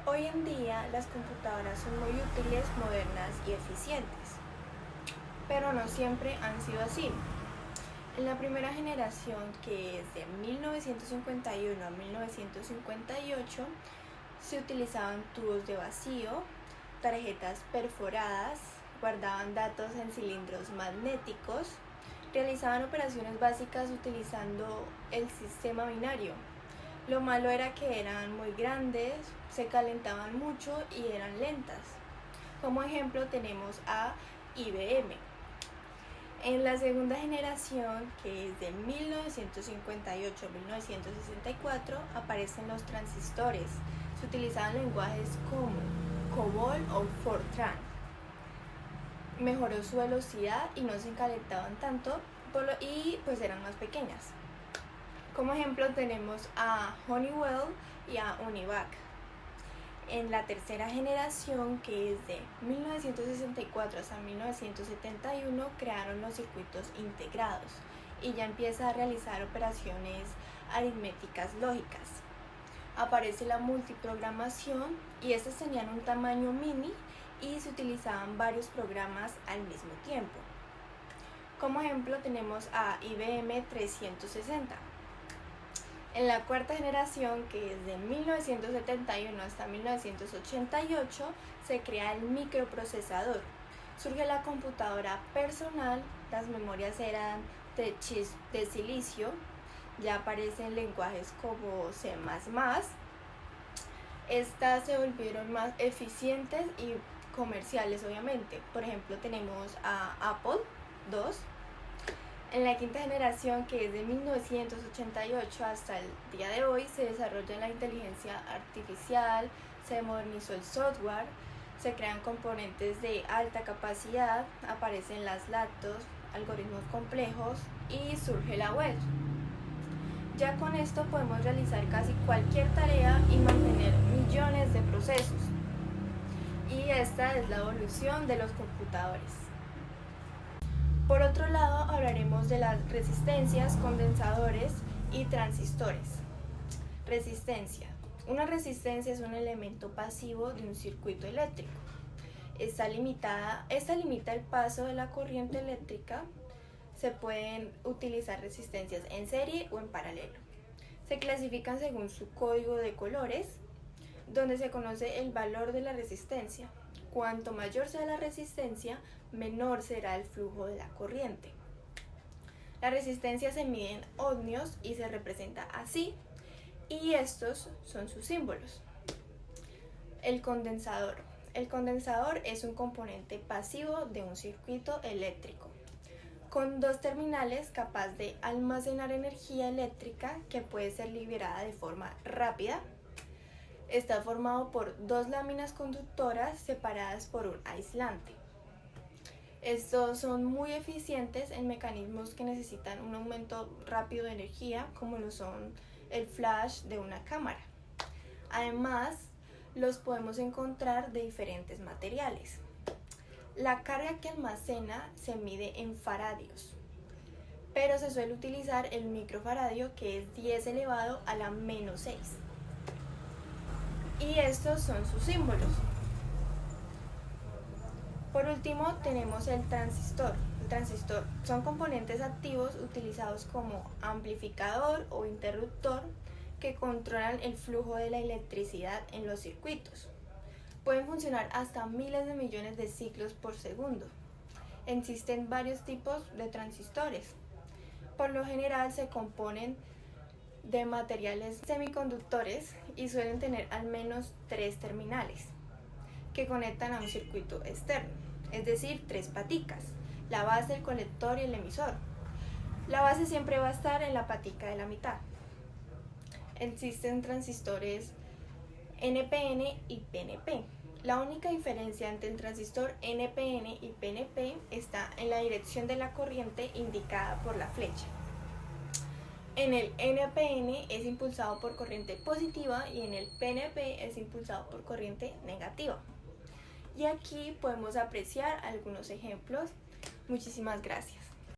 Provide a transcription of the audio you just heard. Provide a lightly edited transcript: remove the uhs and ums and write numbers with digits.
Hoy en día las computadoras son muy útiles, modernas y eficientes, pero no siempre han sido así. En la primera generación, que es de 1951 a 1958, se utilizaban tubos de vacío, tarjetas perforadas, guardaban datos en cilindros magnéticos, realizaban operaciones básicas utilizando el sistema binario. Lo malo era que eran muy grandes, se calentaban mucho y eran lentas. Como ejemplo tenemos a IBM. En la segunda generación, que es de 1958 a 1964, aparecen los transistores. Se utilizaban lenguajes como COBOL o Fortran. Mejoró su velocidad y no se calentaban tanto y pues eran más pequeñas. Como ejemplo tenemos a Honeywell y a Univac. En la tercera generación, que es de 1964 hasta 1971, crearon los circuitos integrados y ya empieza a realizar operaciones aritméticas lógicas. Aparece la multiprogramación y estas tenían un tamaño mini y se utilizaban varios programas al mismo tiempo. Como ejemplo tenemos a IBM 360. En la cuarta generación, que es de 1971 hasta 1988, se crea el microprocesador. Surge la computadora personal, las memorias eran de chips de silicio, ya aparecen lenguajes como C++. Estas se volvieron más eficientes y comerciales, obviamente. Por ejemplo, tenemos a Apple II. En la quinta generación, que es de 1988 hasta el día de hoy, se desarrolla la inteligencia artificial, se modernizó el software, se crean componentes de alta capacidad, aparecen las laptops, algoritmos complejos y surge la web. Ya con esto podemos realizar casi cualquier tarea y mantener millones de procesos. Y esta es la evolución de los computadores. Por otro lado, hablaremos de las resistencias, condensadores y transistores. Resistencia. Una resistencia es un elemento pasivo de un circuito eléctrico. Esta limita el paso de la corriente eléctrica. Se pueden utilizar resistencias en serie o en paralelo. Se clasifican según su código de colores, donde se conoce el valor de la resistencia. Cuanto mayor sea la resistencia, menor será el flujo de la corriente. La resistencia se mide en ohmios y se representa así, y estos son sus símbolos. El condensador. El condensador es un componente pasivo de un circuito eléctrico, con dos terminales capaz de almacenar energía eléctrica que puede ser liberada de forma rápida. Está formado por dos láminas conductoras separadas por un aislante. Estos son muy eficientes en mecanismos que necesitan un aumento rápido de energía, como lo son el flash de una cámara. Además, los podemos encontrar de diferentes materiales. La carga que almacena se mide en faradios, pero se suele utilizar el microfaradio, que es 10 elevado a la menos 6. Y estos son sus símbolos. Por último tenemos el transistor. El transistor son componentes activos utilizados como amplificador o interruptor que controlan el flujo de la electricidad en los circuitos. Pueden funcionar hasta miles de millones de ciclos por segundo. Existen varios tipos de transistores. Por lo general se componen de materiales semiconductores y suelen tener al menos 3 terminales que conectan a un circuito externo, es decir, 3 paticas: la base, el colector y el emisor. La base siempre va a estar en la patica de la mitad. Existen transistores NPN y PNP. La única diferencia entre el transistor NPN y PNP está en la dirección de la corriente indicada por la flecha. En el NPN es impulsado por corriente positiva y en el PNP es impulsado por corriente negativa. Y aquí podemos apreciar algunos ejemplos. Muchísimas gracias.